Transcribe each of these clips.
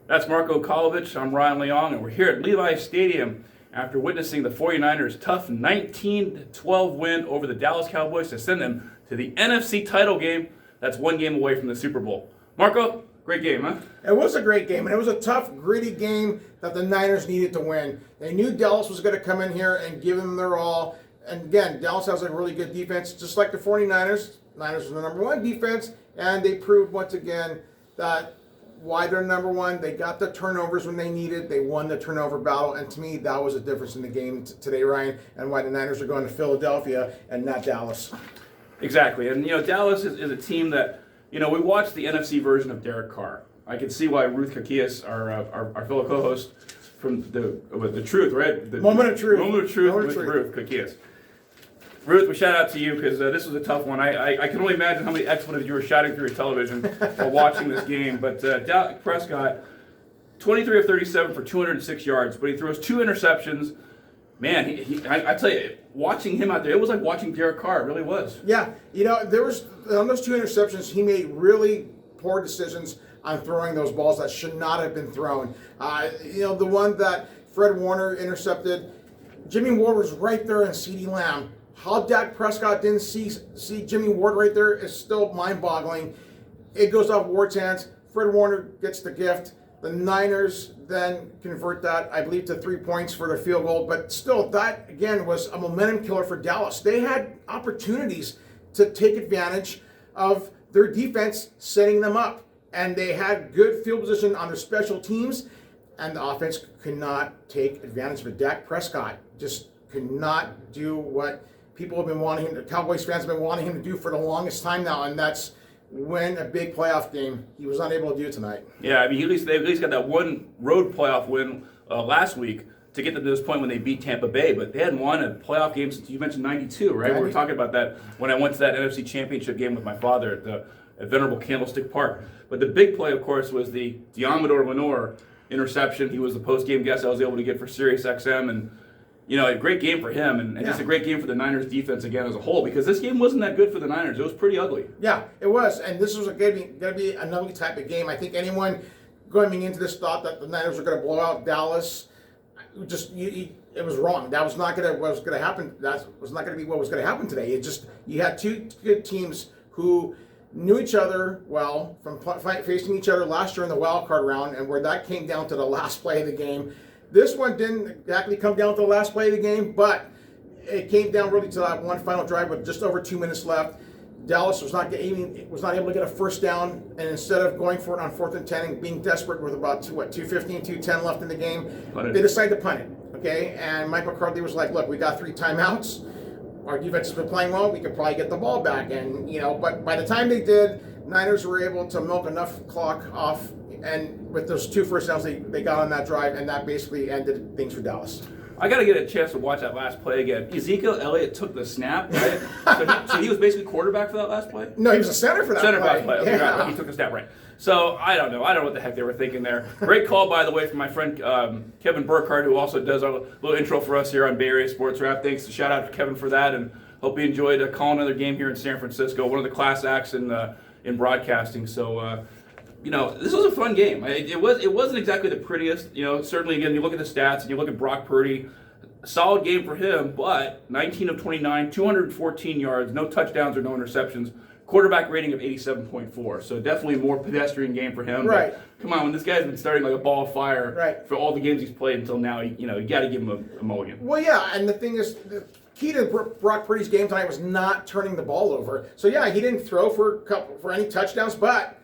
That's Marko Ukalovic. I'm Ryan Leong, and we're here at Levi Stadium after witnessing the 49ers' tough 19-12 win over the Dallas Cowboys to send them to the NFC title game. That's one game away from the Super Bowl. Marko, great game, huh? It was a great game, and it was a tough, gritty game that the Niners needed to win. They knew Dallas was going to come in here and give them their all. And again, Dallas has a really good defense, just like the 49ers. Niners are the number one defense, and they proved once again that why they're number one. They got the turnovers when they needed. They won the turnover battle, and to me, that was a difference in the game today, Ryan, and why the Niners are going to Philadelphia and not Dallas. Exactly, and Dallas is a team that we watched the NFC version of Derek Carr. I can see why Ruth Kakias, our fellow co-host from the Truth, right? The Moment of Truth. Moment of Truth with Ruth Kakias. Ruth, we shout out to you because this was a tough one. I can only imagine how many expletives you were shouting through your television while watching this game. But Dak Prescott, 23 of 37 for 206 yards, but he throws 2 interceptions. Man, I tell you, watching him out there, it was like watching Derek Carr. It really was. Yeah, there was on those 2 interceptions, he made really poor decisions on throwing those balls that should not have been thrown. The one that Fred Warner intercepted, Jimmy Ward was right there, and CeeDee Lamb. How Dak Prescott didn't see Jimmy Ward right there is still mind-boggling. It goes off Ward's hands. Fred Warner gets the gift. The Niners then convert that, I believe, to 3 points for their field goal. But still, that, again, was a momentum killer for Dallas. They had opportunities to take advantage of their defense setting them up. And they had good field position on their special teams. And the offense could not take advantage of it. Dak Prescott just could not do what people have been wanting him to, Cowboys fans have been wanting him to do for the longest time now, and that's win a big playoff game. He was unable to do tonight. Yeah, I mean, they at least got that one road playoff win last week to get them to this point when they beat Tampa Bay, but they hadn't won a playoff game since, you mentioned 92, right? We were talking about that when I went to that NFC Championship game with my father at Venerable Candlestick Park. But the big play, of course, was the Diamador Lenore interception. He was the post-game guest I was able to get for SiriusXM, and a great game for him, and just a great game for the Niners defense again as a whole, because this game wasn't that good for the Niners. It was pretty ugly. Yeah, it was, and this was going to be an ugly type of game. I think anyone going into this thought that the Niners were going to blow out Dallas, it was wrong. That was not going to happen. That was not going to be what was going to happen today. You had 2 good teams who knew each other well from facing each other last year in the wild card round, and where that came down to the last play of the game. This one didn't exactly come down to the last play of the game, but it came down really to that one final drive with just over 2 minutes left. Dallas was not able to get a first down, and instead of going for it on 4th and 10 and being desperate with about 2:15, 2:10 left in the game, they decided to punt it. Okay, and Mike McCarthy was like, "Look, we got 3 timeouts. Our defense has been playing well. We could probably get the ball back." And but by the time they did, Niners were able to milk enough clock off. And with those 2 first downs, they got on that drive, and that basically ended things for Dallas. I got to get a chance to watch that last play again. Ezekiel Elliott took the snap, right? so he was basically quarterback for that last play? No, he was a center for that center play. Center play. Okay, yeah. right. He took the snap, right. So, I don't know what the heck they were thinking there. Great call, by the way, from my friend Kevin Burkhardt, who also does our little intro for us here on Bay Area Sports Wrap. Thanks. Shout out to Kevin for that, and hope you enjoyed calling another game here in San Francisco. One of the class acts in broadcasting. So, this was a fun game. It wasn't exactly the prettiest. Certainly, again, you look at the stats and you look at Brock Purdy, solid game for him, but 19 of 29, 214 yards, no touchdowns or no interceptions, quarterback rating of 87.4. So definitely a more pedestrian game for him. Right. But come on, when this guy's been starting like a ball of fire for all the games he's played until now, you got to give him a mulligan. Well, yeah, and the thing is, the key to Brock Purdy's game tonight was not turning the ball over. So yeah, he didn't throw for any touchdowns, but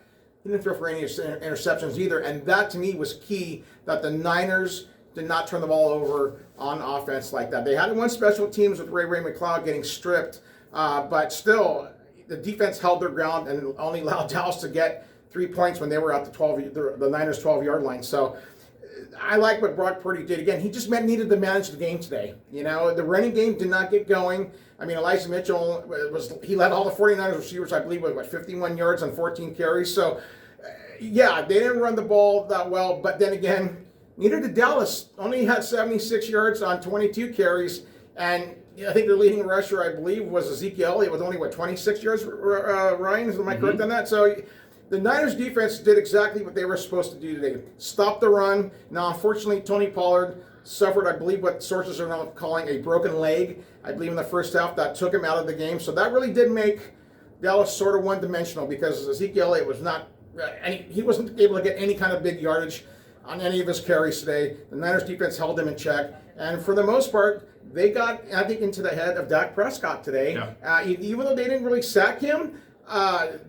he didn't throw for any interceptions either, and that to me was key, that the Niners did not turn the ball over on offense like that. They had one special teams with Ray McLeod getting stripped, but still, the defense held their ground and only allowed Dallas to get 3 points when they were at the Niners' 12-yard line. So I like what Brock Purdy did. Again, he just needed to manage the game today. The running game did not get going. I mean, Elijah Mitchell he led all the 49ers receivers, I believe, with 51 yards on 14 carries. So, yeah, they didn't run the ball that well. But then again, neither did Dallas. Only had 76 yards on 22 carries. And I think their leading rusher, I believe, was Ezekiel Elliott with only, 26 yards, Ryan? Am I correct on that? So the Niners defense did exactly what they were supposed to do today. Stop the run. Now, unfortunately, Tony Pollard suffered, I believe, what sources are now calling a broken leg, I believe, in the first half. That took him out of the game. So that really did make Dallas sort of one-dimensional, because Ezekiel Elliott was not, he wasn't able to get any kind of big yardage on any of his carries today. The Niners defense held him in check. And for the most part, they got, I think, into the head of Dak Prescott today. Yeah. Even though they didn't really sack him,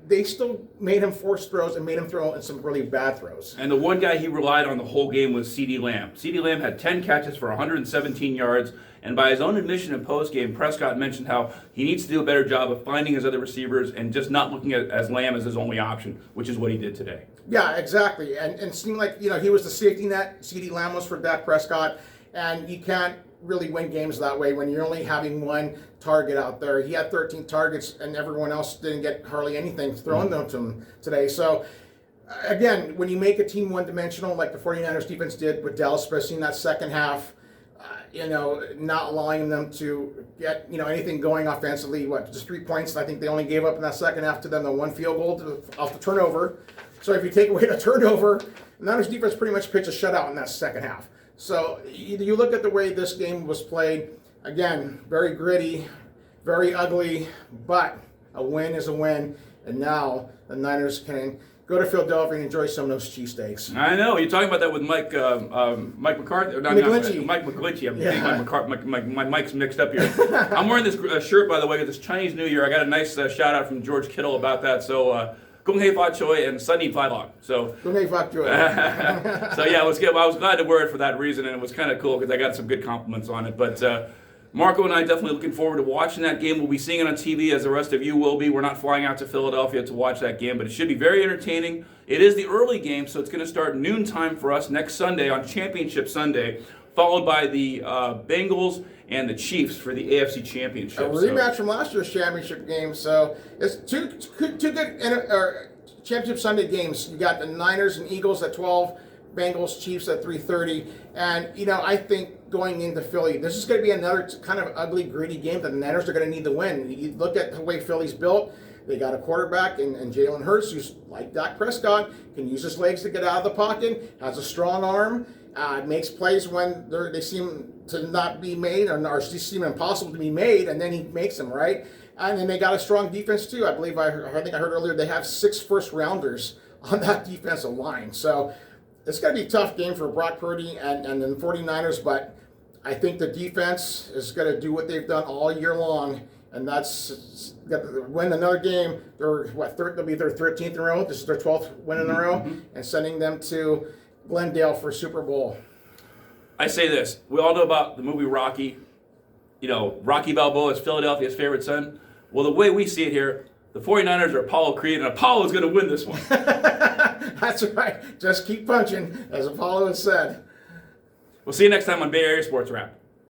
they still made him force throws and made him throw in some really bad throws. And the one guy he relied on the whole game was CeeDee Lamb. CeeDee Lamb had 10 catches for 117 yards, and by his own admission in postgame, Prescott mentioned how he needs to do a better job of finding his other receivers and just not looking at as Lamb as his only option, which is what he did today. Yeah, exactly. And it seemed like, he was the safety net, CeeDee Lamb was for Dak Prescott, and you can't really win games that way when you're only having one target out there. He had 13 targets, and everyone else didn't get hardly anything thrown to him today. So, again, when you make a team one-dimensional like the 49ers defense did with Dallas, especially in that second half, not allowing them to get, anything going offensively, just 3 points. I think they only gave up in that second half to them, the one field goal off the turnover. So if you take away the turnover, the Niners defense pretty much pitched a shutout in that second half. So you look at the way this game was played, again, very gritty, very ugly, but a win is a win. And now the Niners can go to Philadelphia and enjoy some of those cheesesteaks. I know. You're talking about that with Mike McCarthy. Mike McGlinchey. I'm thinking my mic's mixed up here. I'm wearing this shirt, by the way, this Chinese New Year. I got a nice shout out from George Kittle about that. So, Kung Hei Fa Choi and Sunny Phi Long. So, Kung Hei Fa Choi. So yeah, it was good. I was glad to wear it for that reason, and it was kind of cool because I got some good compliments on it. But Marko and I definitely looking forward to watching that game. We'll be seeing it on TV as the rest of you will be. We're not flying out to Philadelphia to watch that game, but it should be very entertaining. It is the early game, so it's going to start noontime for us next Sunday on Championship Sunday, followed by the Bengals and the Chiefs for the AFC Championship. A rematch from last year's championship game. So it's two good Championship Sunday games. You got the Niners and Eagles at 12, Bengals, Chiefs at 3:30. And, I think going into Philly, this is going to be another kind of ugly, gritty game that the Niners are going to need to win. You look at the way Philly's built. They got a quarterback in Jalen Hurts who's like Dak Prescott, can use his legs to get out of the pocket, has a strong arm, makes plays when they seem to not be made or seem impossible to be made, and then he makes them, right? And then they got a strong defense too. I think I heard earlier they have 6 first-rounders on that defensive line. So it's going to be a tough game for Brock Purdy and the 49ers, but I think the defense is going to do what they've done all year long, and that's win another game. They'll be their 13th in a row. This is their 12th win in a row, and sending them to Glendale for Super Bowl. I say this. We all know about the movie Rocky. Rocky Balboa is Philadelphia's favorite son. Well, the way we see it here, the 49ers are Apollo Creed, and Apollo is going to win this one. That's right. Just keep punching, as Apollo has said. We'll see you next time on Bay Area Sports Wrap.